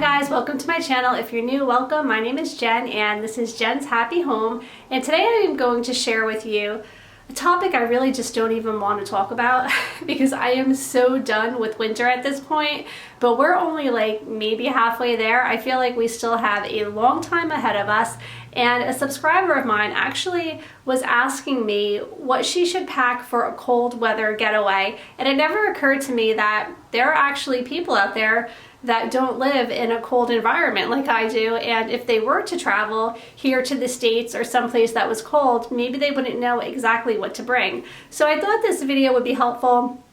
guys, welcome to my channel. If you're new, welcome. My name is Jen and this is Jen's Happy Home, and today I am going to share with you a topic I really just don't even want to talk about because I am so done with winter at this point, but we're only like maybe halfway there. I feel like we still have a long time ahead of us, and a subscriber of mine actually was asking me what she should pack for a cold weather getaway, and it never occurred to me that there are actually people out there that don't live in a cold environment like I do, and if they were to travel here to the States or someplace that was cold, maybe they wouldn't know exactly what to bring. So I thought this video would be helpful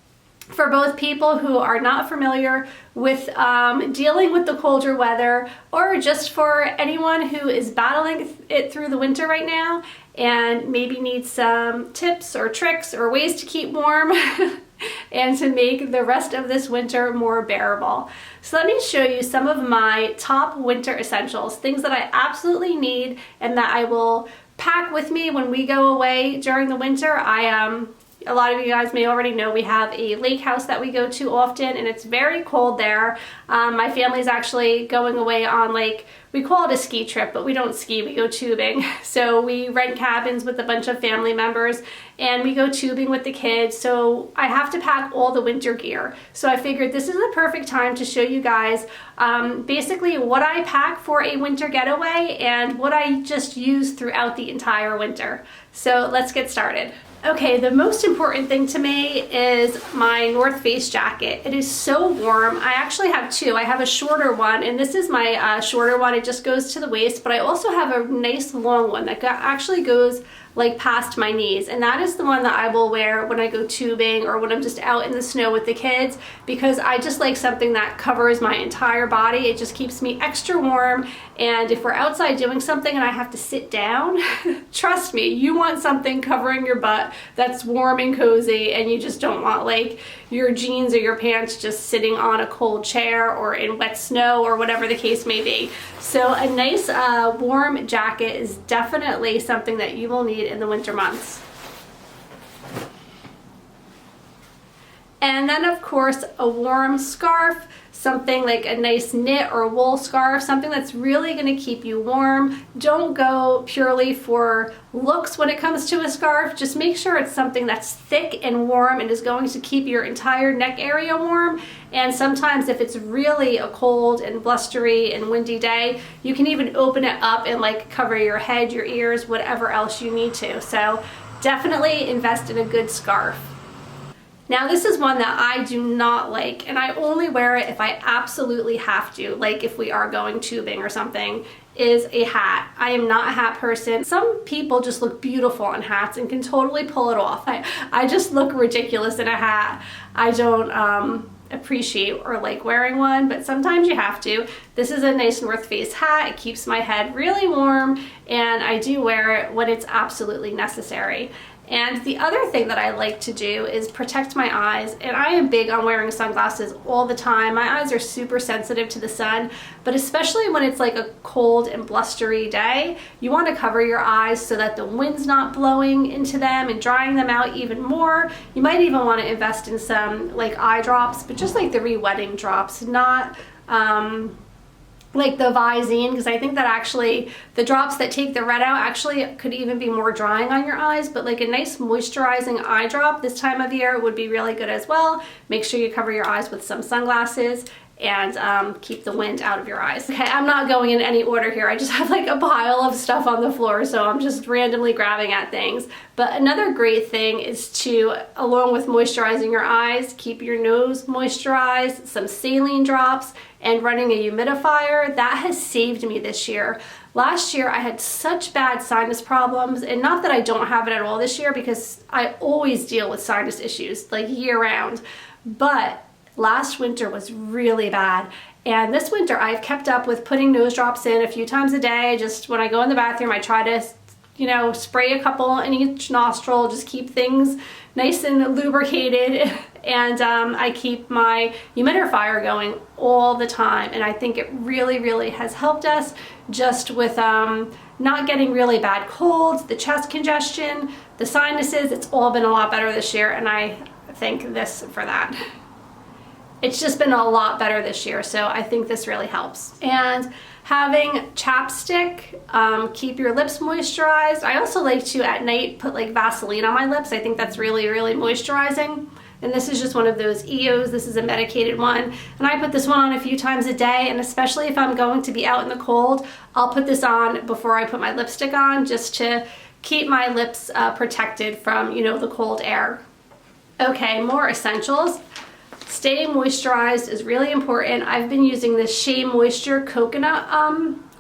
for both people who are not familiar with dealing with the colder weather, or just for anyone who is battling it through the winter right now and maybe needs some tips or tricks or ways to keep warm and to make the rest of this winter more bearable. So let me show you some of my top winter essentials, things that I absolutely need and that I will pack with me when we go away during the winter. A lot of you guys may already know we have a lake house that we go to often, and it's very cold there. My family's actually going away on, like, we call it a ski trip, but we don't ski, we go tubing. So we rent cabins with a bunch of family members and we go tubing with the kids. So I have to pack all the winter gear. So I figured this is the perfect time to show you guys basically what I pack for a winter getaway and what I just use throughout the entire winter. So let's get started. Okay, the most important thing to me is my North Face jacket. It is so warm. I actually have two. I have a shorter one, and this is my shorter one. It just goes to the waist, but I also have a nice long one that actually goes like past my knees, and that is the one that I will wear when I go tubing or when I'm just out in the snow with the kids, because I just like something that covers my entire body. It just keeps me extra warm, and if we're outside doing something and I have to sit down, trust me, you want something covering your butt that's warm and cozy, and you just don't want like your jeans or your pants just sitting on a cold chair or in wet snow or whatever the case may be. So a nice warm jacket is definitely something that you will need in the winter months. And then of course a warm scarf, something like a nice knit or wool scarf, something that's really going to keep you warm. Don't go purely for looks when it comes to a scarf. Just make sure it's something that's thick and warm and is going to keep your entire neck area warm. And sometimes if it's really a cold and blustery and windy day, you can even open it up and like cover your head, your ears, whatever else you need to. So definitely invest in a good scarf. Now this is one that I do not like, and I only wear it if I absolutely have to, like if we are going tubing or something, is a hat. I am not a hat person. Some people just look beautiful in hats and can totally pull it off. I just look ridiculous in a hat. I don't appreciate or like wearing one, but sometimes you have to. This is a nice North Face hat. It keeps my head really warm, and I do wear it when it's absolutely necessary. And the other thing that I like to do is protect my eyes, and I am big on wearing sunglasses all the time. My eyes are super sensitive to the sun, but especially when it's like a cold and blustery day, you want to cover your eyes so that the wind's not blowing into them and drying them out even more. You might even want to invest in some like eye drops, but just like the re-wetting drops, not like the Visine, because I think that actually the drops that take the red out actually could even be more drying on your eyes, but like a nice moisturizing eye drop this time of year would be really good as well. Make sure you cover your eyes with some sunglasses and keep the wind out of your eyes. Okay, I'm not going in any order here. I just have like a pile of stuff on the floor, so I'm just randomly grabbing at things. But another great thing is to, along with moisturizing your eyes, keep your nose moisturized, some saline drops, and running a humidifier. That has saved me this year. Last year I had such bad sinus problems, and not that I don't have it at all this year, because I always deal with sinus issues like year round, but last winter was really bad. And this winter I've kept up with putting nose drops in a few times a day. Just when I go in the bathroom, I try to, you know, spray a couple in each nostril, just keep things nice and lubricated. And I keep my humidifier going all the time. And I think it really, really has helped us just with not getting really bad colds, the chest congestion, the sinuses. It's all been a lot better this year, and I thank this for that. it's just been a lot better this year, so I think this really helps. And having chapstick, keep your lips moisturized. I also like to at night put like Vaseline on my lips. I think that's really, really moisturizing. And this is just one of those EOs. This is a medicated one. And I put this one on a few times a day, and especially if I'm going to be out in the cold, I'll put this on before I put my lipstick on, just to keep my lips protected from, you know, the cold air. Okay, more essentials. Staying moisturized is really important. I've been using this Shea Moisture coconut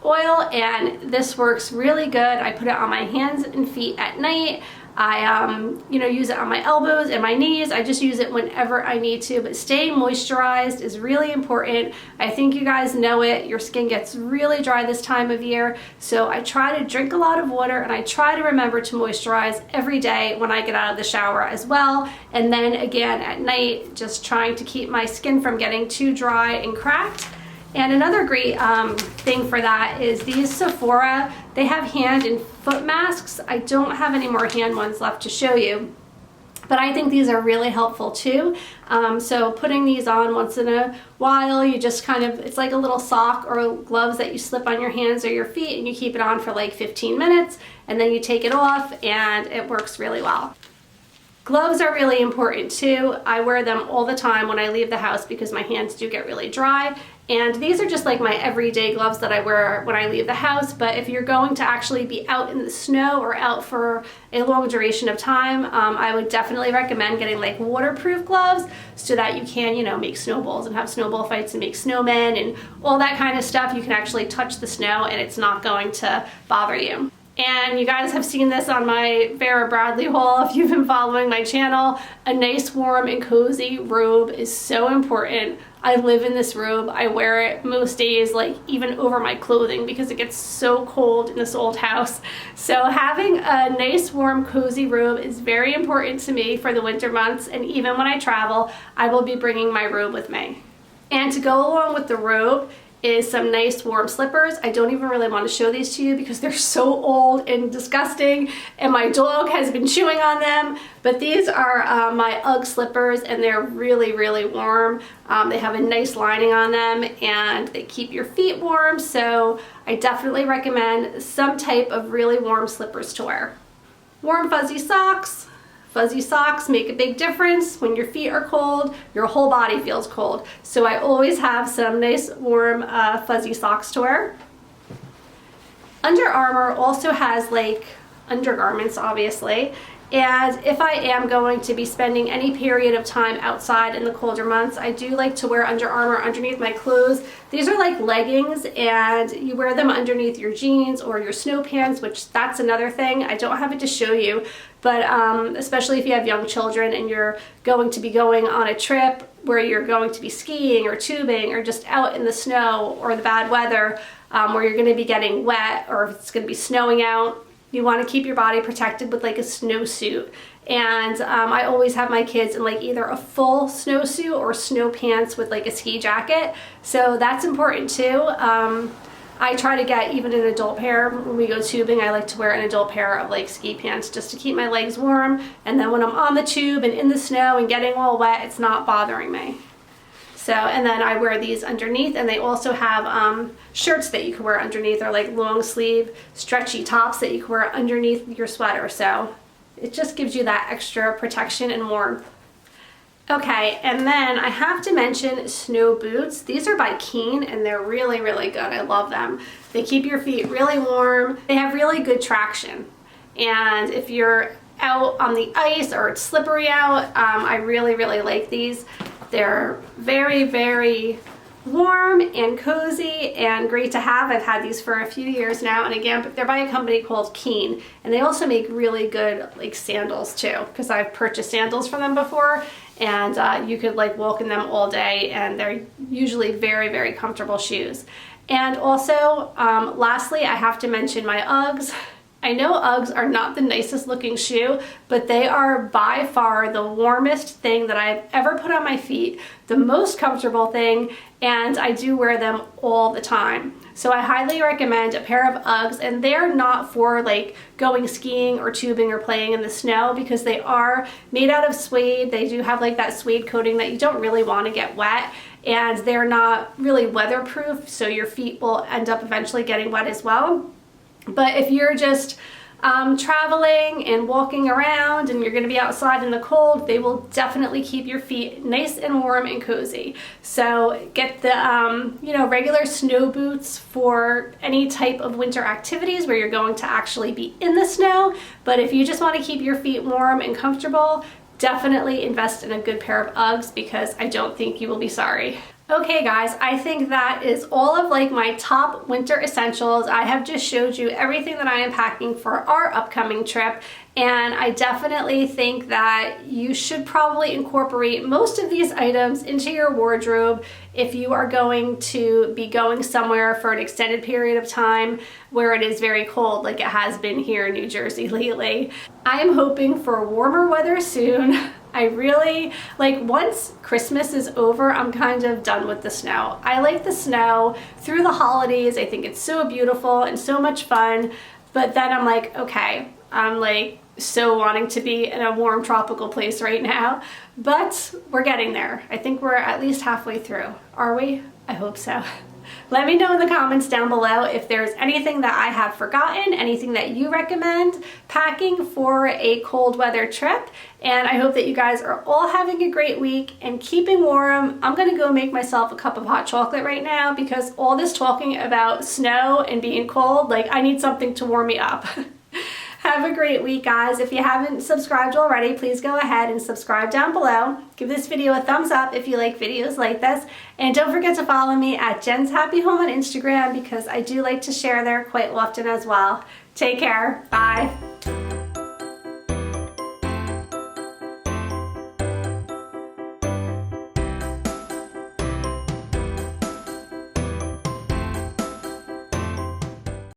oil, and this works really good. I put it on my hands and feet at night. I you know, use it on my elbows and my knees. I just use it whenever I need to, but staying moisturized is really important. I think you guys know it. Your skin gets really dry this time of year, so I try to drink a lot of water, and I try to remember to moisturize every day when I get out of the shower as well. And then again at night, just trying to keep my skin from getting too dry and cracked. And another great thing for that is these Sephora, they have hand and foot masks. I don't have any more hand ones left to show you, but I think these are really helpful too. So putting these on once in a while, you just kind of, it's like a little sock or gloves that you slip on your hands or your feet, and you keep it on for like 15 minutes, and then you take it off, and it works really well. Gloves are really important too. I wear them all the time when I leave the house because my hands do get really dry. And these are just like my everyday gloves that I wear when I leave the house. But if you're going to actually be out in the snow or out for a long duration of time, I would definitely recommend getting like waterproof gloves so that you can, you know, make snowballs and have snowball fights and make snowmen and all that kind of stuff. You can actually touch the snow and it's not going to bother you. And you guys have seen this on my Vera Bradley haul if you've been following my channel. A nice, warm, and cozy robe is so important. I live in this robe. I wear it most days, like even over my clothing, because it gets so cold in this old house. So having a nice, warm, cozy robe is very important to me for the winter months, and even when I travel, I will be bringing my robe with me. And to go along with the robe is some nice warm slippers. I don't even really want to show these to you because they're so old and disgusting, and my dog has been chewing on them, but these are my Uggs slippers, and they're really, really warm. They have a nice lining on them, and they keep your feet warm, so I definitely recommend some type of really warm slippers to wear. Warm fuzzy socks. Fuzzy socks make a big difference. When your feet are cold, your whole body feels cold. So I always have some nice warm fuzzy socks to wear. Under Armour also has like undergarments, obviously. And if I am going to be spending any period of time outside in the colder months, I do like to wear Under Armour underneath my clothes. These are like leggings, and you wear them underneath your jeans or your snow pants, which that's another thing. I don't have it to show you, but especially if you have young children and you're going to be going on a trip where you're going to be skiing or tubing or just out in the snow or the bad weather where you're going to be getting wet, or if it's going to be snowing out, you want to keep your body protected with like a snowsuit. And I always have my kids in like either a full snowsuit or snow pants with like a ski jacket. So that's important too. I try to get even an adult pair. When we go tubing, I like to wear an adult pair of like ski pants just to keep my legs warm. And then when I'm on the tube and in the snow and getting all wet, it's not bothering me. So, and then I wear these underneath, and they also have shirts that you can wear underneath, or like long sleeve stretchy tops that you can wear underneath your sweater. So it just gives you that extra protection and warmth. Okay, and then I have to mention snow boots. These are by Keen, and they're really, really good. I love them. They keep your feet really warm. They have really good traction. And if you're out on the ice or it's slippery out, I really, really like these. They're very, very warm and cozy and great to have. I've had these for a few years now, and again, they're by a company called Keen, and they also make really good like sandals too, because I've purchased sandals from them before, and you could like walk in them all day, and they're usually very, very comfortable shoes. And also, lastly, I have to mention my Uggs. I know Uggs are not the nicest looking shoe, but they are by far the warmest thing that I've ever put on my feet, the most comfortable thing, and I do wear them all the time. So I highly recommend a pair of Uggs, and they're not for like going skiing or tubing or playing in the snow because they are made out of suede. They do have like that suede coating that you don't really want to get wet, and they're not really weatherproof, so your feet will end up eventually getting wet as well. But if you're just traveling and walking around and you're going to be outside in the cold, they will definitely keep your feet nice and warm and cozy. So get the regular snow boots for any type of winter activities where you're going to actually be in the snow. But if you just want to keep your feet warm and comfortable, definitely invest in a good pair of Uggs because I don't think you will be sorry. Okay guys, I think that is all of like my top winter essentials. I have just showed you everything that I am packing for our upcoming trip, and I definitely think that you should probably incorporate most of these items into your wardrobe if you are going to be going somewhere for an extended period of time where it is very cold like it has been here in New Jersey lately. I am hoping for warmer weather soon. I really, like, once Christmas is over, I'm kind of done with the snow. I like the snow through the holidays. I think it's so beautiful and so much fun. But then I'm like, okay, I'm like so wanting to be in a warm tropical place right now. But we're getting there. I think we're at least halfway through. Are we? I hope so. Let me know in the comments down below if there's anything that I have forgotten, anything that you recommend packing for a cold weather trip. And I hope that you guys are all having a great week and keeping warm. I'm gonna go make myself a cup of hot chocolate right now because all this talking about snow and being cold, like I need something to warm me up. Have a great week, guys. If you haven't subscribed already, please go ahead and subscribe down below. Give this video a thumbs up if you like videos like this. And don't forget to follow me at Jen's Happy Home on Instagram because I do like to share there quite often as well. Take care. Bye.